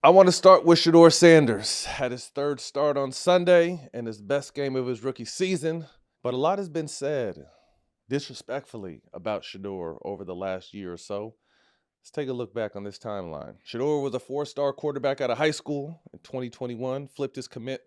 I want to start with Shedeur Sanders. Had his third start on Sunday and his best game of his rookie season, but a lot has been said disrespectfully about Shedeur over the last year or so. Let's take a look back on this timeline. Shedeur was a four-star quarterback out of high school in 2021, flipped his commitment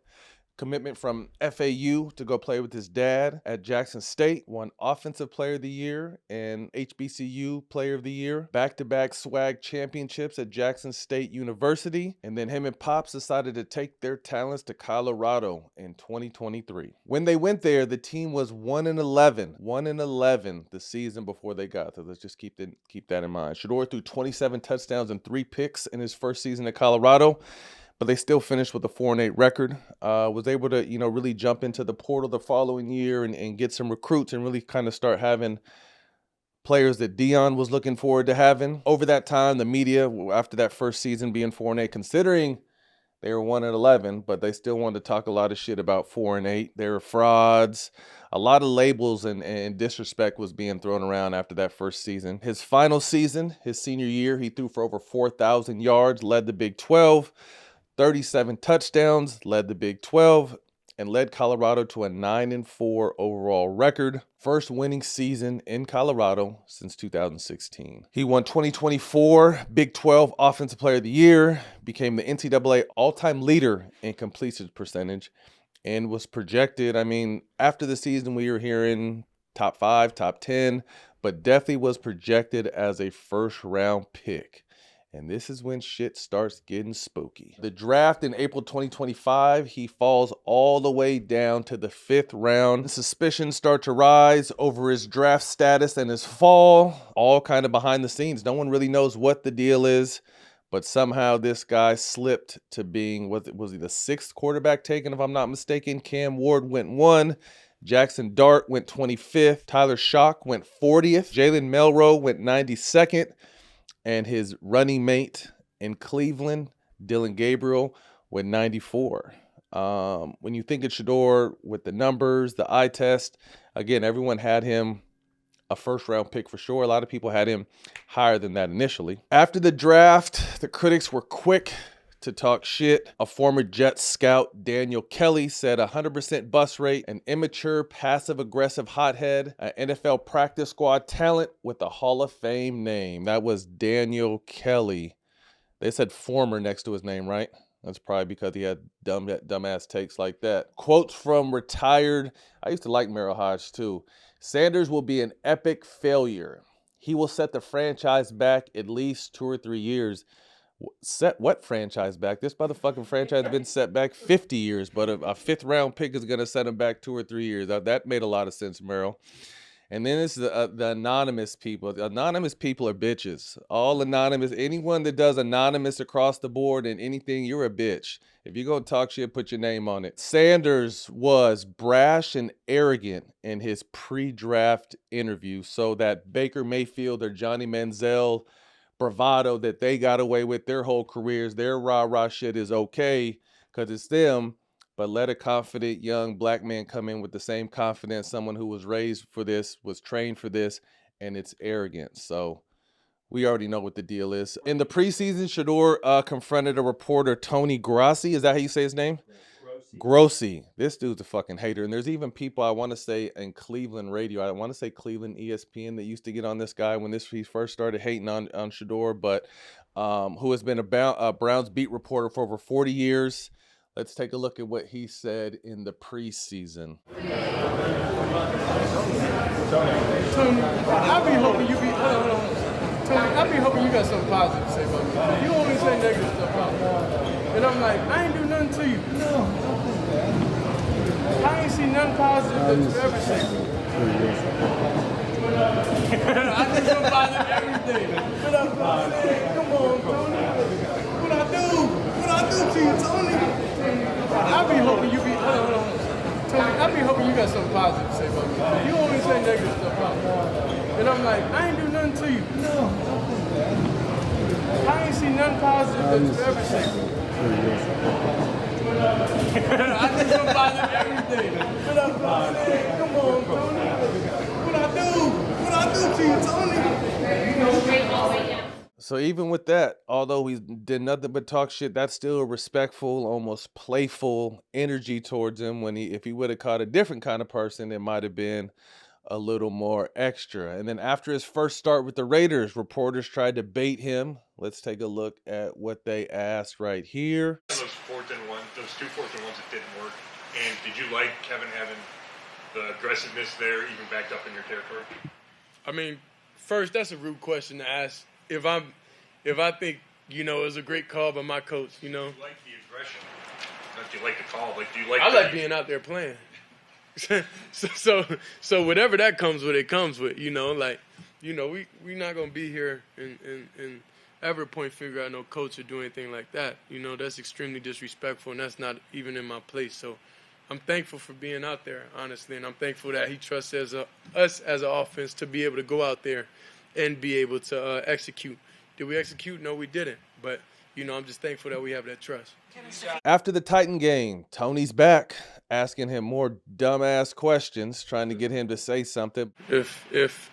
from FAU to go play with his dad at Jackson State, won Offensive Player of the Year and HBCU Player of the Year, back-to-back swag championships at Jackson State University, and then him and Pops decided to take their talents to Colorado in 2023. When they went there, the team was 1-11, 1-11 the season before they got there. Let's just keep that in mind. Shedeur threw 27 touchdowns and 3 picks in his first season at Colorado, but they still finished with a 4-8 record. Was able to, really jump into the portal the following year and get some recruits and really kind of start having players that Deion was looking forward to having. Over that time, the media, after that first season being 4-8, considering they were 1-11, but they still wanted to talk a lot of shit about 4-8. They were frauds. A lot of labels and disrespect was being thrown around after that first season. His final season, his senior year, he threw for over 4,000 yards, led the Big 12. 37 touchdowns, led the Big 12, and led Colorado to a 9-4 overall record. First winning season in Colorado since 2016. He won 2024 Big 12 Offensive Player of the Year, became the NCAA all-time leader in completion percentage, and was projected, after the season we were hearing top 5, top 10, but definitely was projected as a first-round pick. And this is when shit starts getting spooky. The draft in April 2025, he falls all the way down to the 5th round. Suspicions start to rise over his draft status and his fall, all kind of behind the scenes. No one really knows what the deal is, but somehow this guy slipped to being, was he the 6th quarterback taken, if I'm not mistaken? Cam Ward went 1. Jackson Dart went 25th. Tyler Shock went 40th. Jalen Melrose went 92nd. And his running mate in Cleveland, Dylan Gabriel, went 94. When you think of Shedeur with the numbers, the eye test, again, everyone had him a first-round pick for sure. A lot of people had him higher than that initially. After the draft, the critics were quick to talk shit. A former Jets scout, Daniel Kelly, said 100% bust rate, an immature, passive-aggressive hothead, an NFL practice squad talent with a Hall of Fame name. That was Daniel Kelly. They said former next to his name, right? That's probably because he had dumbass takes like that. Quotes from retired, I used to like Merrill Hodge too. Sanders will be an epic failure. He will set the franchise back at least 2 or 3 years. Set what franchise back? This motherfucking franchise has been set back 50 years, but a 5th round pick is going to set him back 2 or 3 years. That made a lot of sense, Merrill. And then it's the anonymous people. The anonymous people are bitches. All anonymous. Anyone that does anonymous across the board and anything, you're a bitch. If you're going to talk shit, put your name on it. Sanders was brash and arrogant in his pre-draft interview, so that Baker Mayfield or Johnny Manziel bravado that they got away with their whole careers, their rah-rah shit is okay because it's them, but let a confident young black man come in with the same confidence, someone who was raised for this, was trained for this, and it's arrogance. So we already know what the deal is. In the preseason, Shedeur confronted a reporter, Tony Grossi. Is that how you say his name? Grossi. This dude's a fucking hater. And there's even people, I want to say, in Cleveland radio, I want to say Cleveland ESPN, that used to get on this guy when he first started hating on Shedeur, but who has been a Browns beat reporter for over 40 years. Let's take a look at what he said in the preseason. Tony, I be hoping you got something positive to say about me. You only say negative stuff about me. And I'm like, I ain't do nothing to you. No. I ain't seen nothing positive that you ever said. I think I'm positive every day. What I'm saying? Come on, Tony. What I do to you, Tony? I be hoping you got something positive to say about me. You only say negative stuff about me. And I'm like, I ain't do nothing to you. No. I ain't seen nothing positive that you ever said. I think I'm positive every day. What I'm saying? Come on, Tony. What I do to you, Tony? So even with that, although he did nothing but talk shit, that's still a respectful, almost playful energy towards him. When if he would have caught a different kind of person, it might have been a little more extra. And then after his first start with the Raiders, reporters tried to bait him. Let's take a look at what they asked right here. Those 4th and 1, those 2 4th and 1s that didn't work. And did you like Kevin having the aggressiveness there, even backed up in your territory? I mean, first, that's a rude question to ask. If I think, it was a great call by my coach, Do you like the aggression? Not do you like the call, do you like I like being out there playing. so whatever that comes with, it comes with, we not gonna be here and ever point finger at no coach or do anything like that. That's extremely disrespectful, and that's not even in my place. So I'm thankful for being out there, honestly, and I'm thankful that he trusts us as an offense to be able to go out there and be able to execute. Did we execute? No, we didn't. But, I'm just thankful that we have that trust. After the Titan game, Tony's back, asking him more dumbass questions, trying to get him to say something. If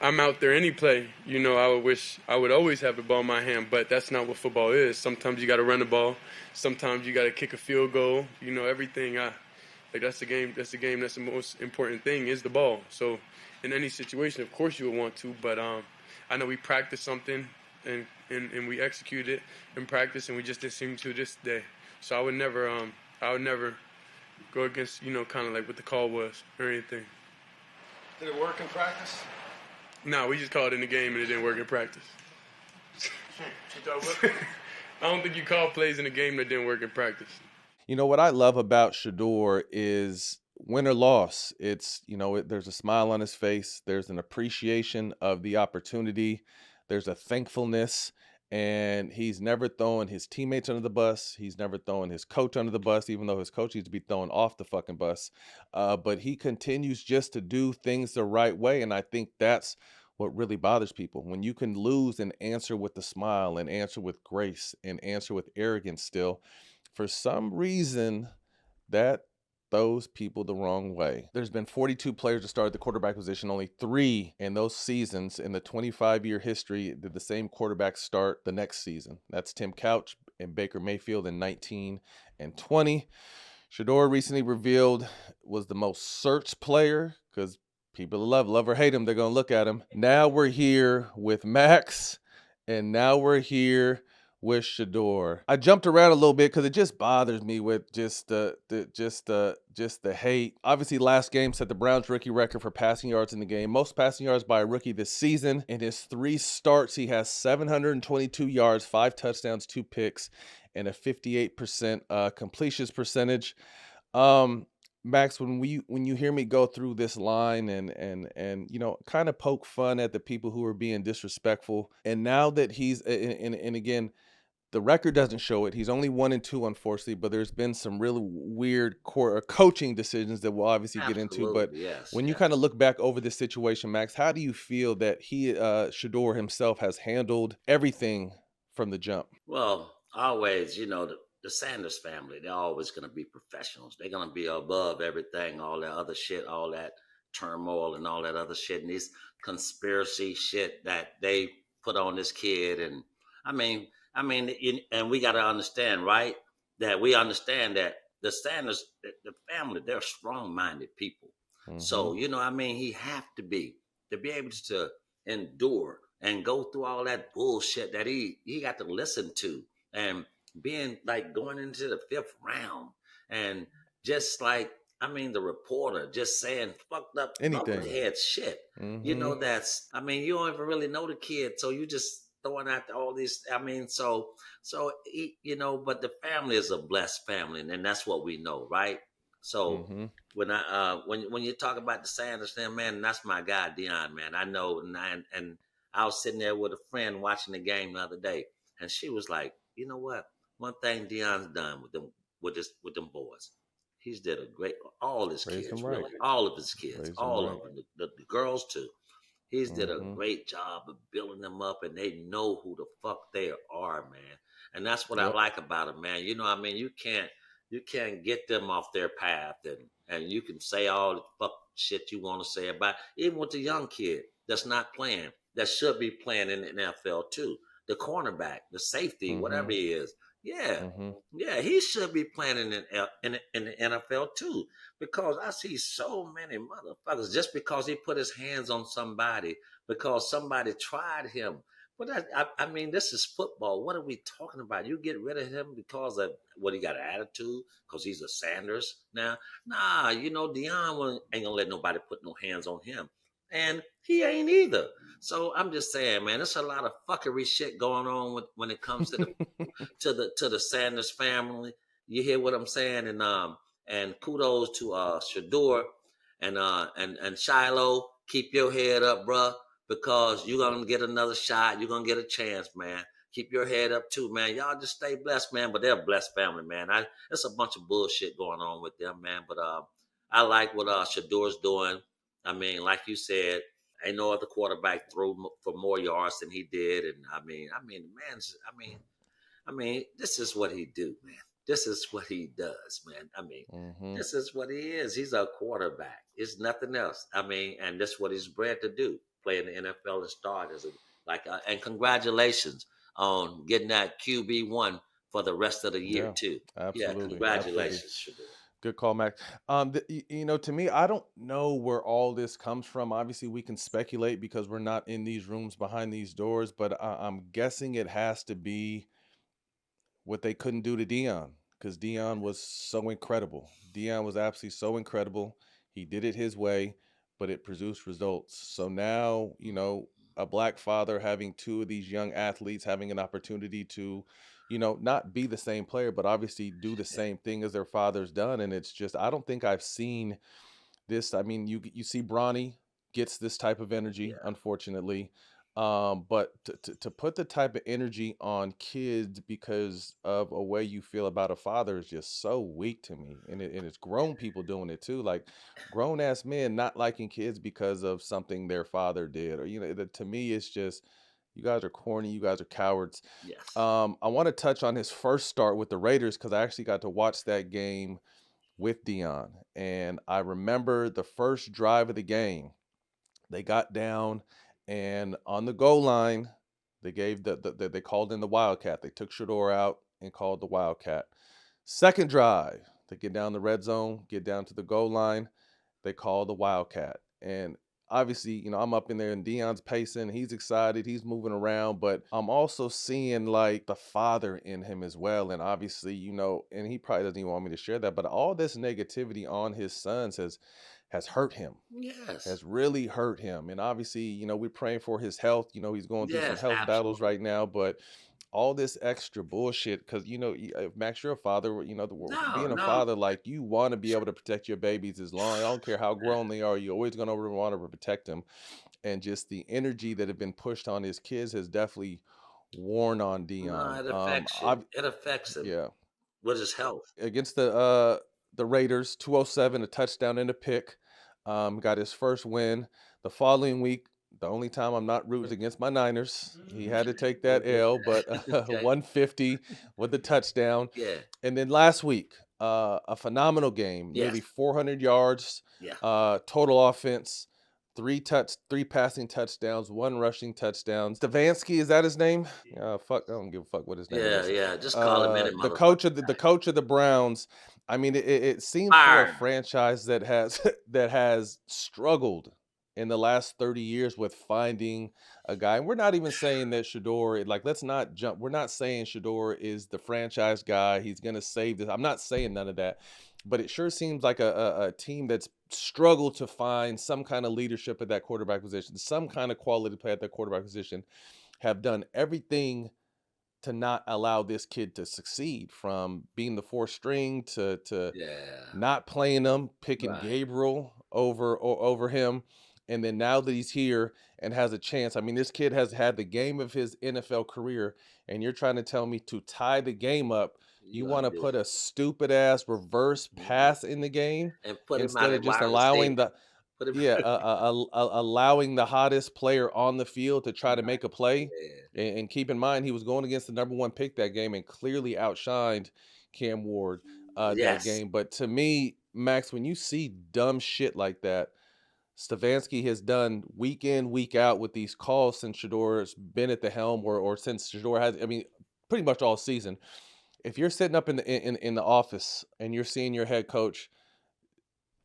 I'm out there any play, I would wish I would always have the ball in my hand, but that's not what football is. Sometimes you got to run the ball. Sometimes you got to kick a field goal. Everything. That's the game. That's the most important thing is the ball. So in any situation, of course you would want to, but I know we practiced something and we executed it in practice, and we just didn't seem to this day. So I would never go against, kind of like what the call was or anything. Did it work in practice? No, we just called it in the game and it didn't work in practice. I don't think you call plays in a game that didn't work in practice. What I love about Shedeur is win or loss. It's, there's a smile on his face. There's an appreciation of the opportunity. There's a thankfulness, and he's never throwing his teammates under the bus. He's never throwing his coach under the bus, even though his coach needs to be thrown off the fucking bus. But he continues just to do things the right way, and I think that's what really bothers people. When you can lose and answer with a smile and answer with grace and answer with arrogance still, for some reason, that throws people the wrong way. There's been 42 players to start at the quarterback position. Only 3 in those seasons in the 25-year history did the same quarterback start the next season. That's Tim Couch and Baker Mayfield in 19 and 20. Shedeur recently revealed was the most searched player because people love or hate him, they're going to look at him. Now we're here with Max, and now we're here with Shedeur. I jumped around a little bit because it just bothers me with just the hate. Obviously, last game set the Browns rookie record for passing yards in the game. Most passing yards by a rookie this season. In his 3 starts, he has 722 yards, 5 touchdowns, 2 picks, and a 58% completions percentage. Max, when you hear me go through this line and kind of poke fun at the people who are being disrespectful, and now that he's and again, the record doesn't show it. He's only 1-2, unfortunately, but there's been some really weird coaching decisions that we'll obviously get into. But when you kind of look back over this situation, Max, how do you feel that Shedeur himself has handled everything from the jump? Well, always, the Sanders family, they're always going to be professionals. They're going to be above everything, all that other shit, all that turmoil and all that other shit, and this conspiracy shit that they put on this kid. And and we got to understand, right, that we understand that the Sanders, the family, they're strong-minded people. Mm-hmm. So, he have to be able to endure and go through all that bullshit that he got to listen to, and being like going into the 5th round, and just like, the reporter just saying fucked up head shit. Mm-hmm. You don't even really know the kid, so you just throwing out all these. But the family is a blessed family, and that's what we know, right? So when you talk about the Sanders thing, man, that's my guy, Deion, man. I know, and I was sitting there with a friend watching the game the other day, and she was like, you know what? One thing Deion's done with them boys, he's did a great. All his kids, really, all of his kids, all of them, the girls too. He's did a great job of building them up, and they know who the fuck they are, man. And that's what I like about them, man. You can't get them off their path, and you can say all the fuck shit you want to say about, even with the young kid that's not playing. that should be playing in the NFL too. The cornerback, the safety, whatever Mm-hmm. he is. Yeah, Mm-hmm. yeah, he should be playing in the NFL too. Because I see so many motherfuckers just because he put his hands on somebody, because somebody tried him. But I mean, this is football. What are we talking about? You get rid of him because of what, he got an attitude? Because he's a Sanders now? Nah, Deion ain't gonna let nobody put no hands on him, and he ain't either. So I'm just saying, man, there's a lot of fuckery shit going on when it comes to the Sanders family. You hear what I'm saying? And kudos to Shedeur and Shiloh. Keep your head up, bruh, because you're gonna get another shot. You're gonna get a chance, man. Keep your head up too, man. Y'all just stay blessed, man. But they're a blessed family, man. It's a bunch of bullshit going on with them, man. But I like what Shedeur's doing. I mean, like you said, ain't no other quarterback threw for more yards than he did, and the man's. This is what he do, man. This is what he does, man. Mm-hmm. This is what he is. He's a quarterback. It's nothing else. And that's what he's bred to do. Play in the NFL and start as and congratulations on getting that QB1 for the rest of the year Yeah, too. Yeah, absolutely. Absolutely. congratulations, Shador. Good call, Max. To me, I don't know where all this comes from. Obviously, we can speculate because we're not in these rooms behind these doors, but I'm guessing it has to be what they couldn't do to Deion, because Deion was so incredible. Deion was absolutely so incredible. He did it his way, but it produced results. So now, a black father having two of these young athletes having an opportunity to, not be the same player, but obviously do the Yeah, same thing as their father's done. And it's just, I don't think I've seen this. I mean, you see Bronny gets this type of energy, yeah, unfortunately. But to put the type of energy on kids because of a way you feel about a father is just so weak to me. And it's grown people doing it too, like grown ass men not liking kids because of something their father did, or to me it's just, you guys are corny, you guys are cowards. yes, I want to touch on his first start with the Raiders because I actually got to watch that game with Dion. And I remember the first drive of the game, they got down and on the goal line, they gave they called in the Wildcat. They took Shedeur out and called the Wildcat. Second drive, they get down the red zone, get down to the goal line, they call the Wildcat. And obviously, I'm up in there and Dion's pacing, he's excited, he's moving around, but I'm also seeing like the father in him as well. And obviously, and he probably doesn't even want me to share that, but all this negativity on his sons has hurt him, yes, has really hurt him. And obviously, we're praying for his health. He's going through some yes, health battles absolutely. right now, but all this extra bullshit, because Max, you're a father. No, Being a no, father, like, you want to be able to protect your babies as long. I don't care how grown they are. You're always going to want to protect them. And just the energy that had been pushed on his kids has definitely worn on no, Dion. it affects you. It affects him Yeah, with his health. against the Raiders, 207, a touchdown and a pick. Got his first win. The following week, the only time I'm not rooting against my Niners, he had to take that L, but Okay. 150 with the touchdown. Yeah. And then last week, a phenomenal game, nearly Yes. 400 yards, Yeah. total offense, three passing touchdowns, one rushing touchdown. Stefanski, is that his name? Fuck, I don't give a fuck what his name Yeah. is. Yeah. Just call him any The motherfucker. coach of the coach of the Browns. I mean, it seems for a Fired. franchise that has that has struggled in the last 30 years with finding a guy. And we're not even saying that Shedeur, like, let's not jump. We're not saying Shedeur is the franchise guy. He's gonna save this. I'm not saying none of that. But it sure seems like a team that's struggled to find some kind of leadership at that quarterback position, some kind of quality play at that quarterback position, have done everything to not allow this kid to succeed, from being the fourth string to Yeah. not playing him, picking Right. Gabriel over him. And then now that he's here and has a chance, I mean, this kid has had the game of his NFL career, and you're trying to tell me to tie the game up. You You gonna want to do put it. a stupid ass reverse Mhm. pass in the game And put him out instead of at just wide allowing receiver. the, Put him. yeah, allowing the hottest player on the field to try to Right. make a play. Yeah. And keep in mind, he was going against the number one pick that game and clearly outshined Cam Ward that Yes. game. But to me, Max, when you see dumb shit like that, Stefanski has done week in, week out with these calls since Shedor's been at the helm, or since Shedeur has, I mean, pretty much all season. If you're sitting up in the office and you're seeing your head coach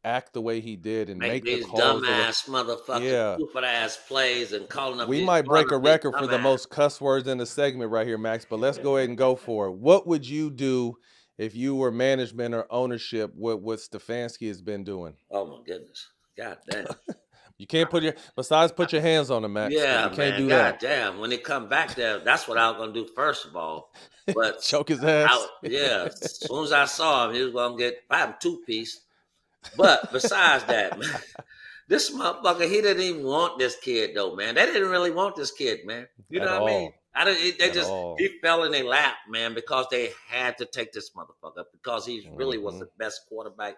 act the way he did and Make make the these calls the way, dumbass motherfucking yeah, stupid ass plays and calling up we these might break a wannabes record for the dumbass. most cuss words in the segment right here, Max. But let's go ahead and go for it. What would you do if you were management or ownership? What Stefanski has been doing? Oh my goodness. God damn. You can't put your hands on him, Max. Yeah, You can't man. do God that. damn. When they come back there, that's what I was gonna do first of all. But Choke his ass. yeah, as soon as I saw him, he was gonna get 2-piece. But besides that, man, this motherfucker, he didn't even want this kid though, man. They didn't really want this kid, man. You know At what I mean? all. He fell in their lap, man, because they had to take this motherfucker because he really was Mhm. the best quarterback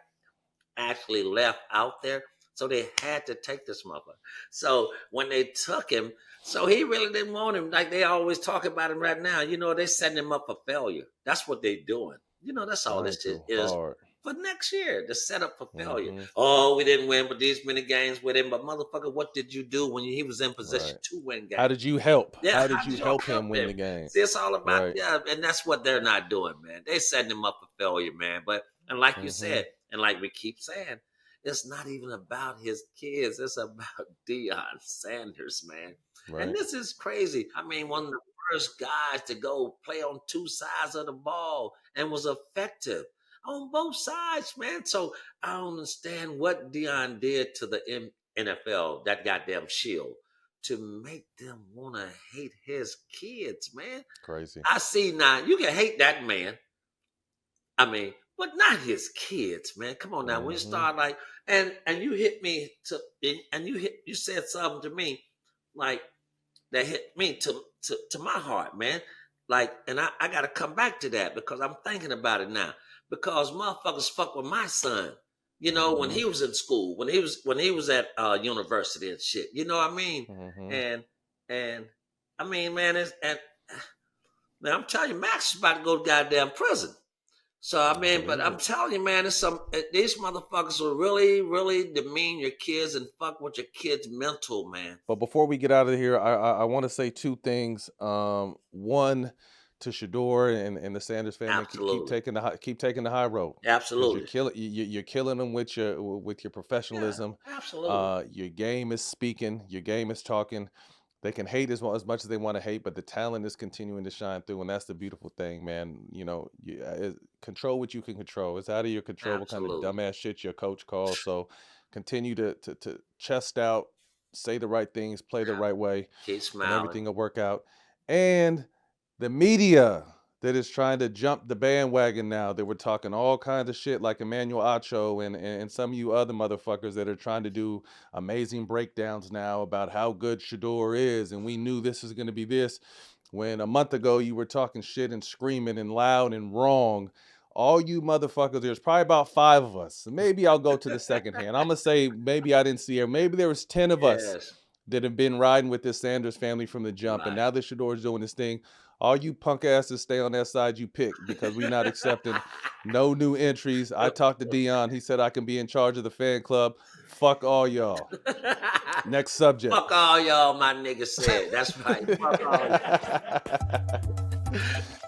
actually left out there. So they had to take this motherfucker. So when they took him, so he really didn't want him. Like they always talk about him right now. You know, they setting him up for failure. That's what they doing. You know, that's all Trying this too is hard. for next year. The setup for failure. Mhm. Oh, we didn't win but these many games with him. But motherfucker, what did you do when he was in position Right. to win games? How did you help? Yeah, How did you help him win the game? See, it's all about Right. yeah, and that's what they're not doing, man. They setting him up for failure, man. But and like you Mhm. said, and like we keep saying, it's not even about his kids. It's about Deion Sanders, man. And Right. this is crazy. I mean, one of the first guys to go play on two sides of the ball and was effective on both sides, man. So I don't understand what Deion did to the NFL, that goddamn shield, to make them want to hate his kids, man. Crazy. I see now, you can hate that man. I mean, but not his kids, man. Come on now. When you Mhm. start like, and you hit me to, and you said something to me, like that hit me to my heart, man. Like, and I got to come back to that because I'm thinking about it now. Because motherfuckers fuck with my son, you know, when Mhm. he was in school, when he was at university and shit. You know what I mean? Mhm. And I mean, man, man, I'm telling you, Max is about to go to goddamn prison. So I mean, but Believe I'm it. telling you, man, these motherfuckers will really, really demean your kids and fuck with your kids' mental, man. But before we get out of here, I want to say two things. One, to Shedeur and the Sanders family, keep Absolutely, taking the high road, because absolutely, you're killing them with your yeah, professionalism. absolutely, Your game is speaking, your game is talking. They can hate as much as they want to hate, but the talent is continuing to shine through, and that's the beautiful thing, man. You know, control what you can control. It's out of your control what kind of absolutely. dumbass shit your coach calls. So continue to chest out, say the right things, play the Yeah. right way, Keep and smiling. everything will work out. And the media that is trying to jump the bandwagon now, that we're talking all kinds of shit like Emmanuel Acho and some of you other motherfuckers that are trying to do amazing breakdowns now about how good Shedeur is, and we knew this is going to be this, when a month ago you were talking shit and screaming and loud and wrong. All you motherfuckers, there's probably about 5 of us. Maybe I'll go to the second hand. I'm going to say maybe I didn't see her. Maybe there was 10 of us Yes, that have been riding with this Sanders family from the jump. And right. now that Shedeur is doing this thing, all you punk asses stay on that side you pick, because we're not accepting no new entries. I talked to Deion. He said I can be in charge of the fan club. Fuck all y'all. Next subject. Fuck all y'all, my nigga said. That's right. Fuck all y'all.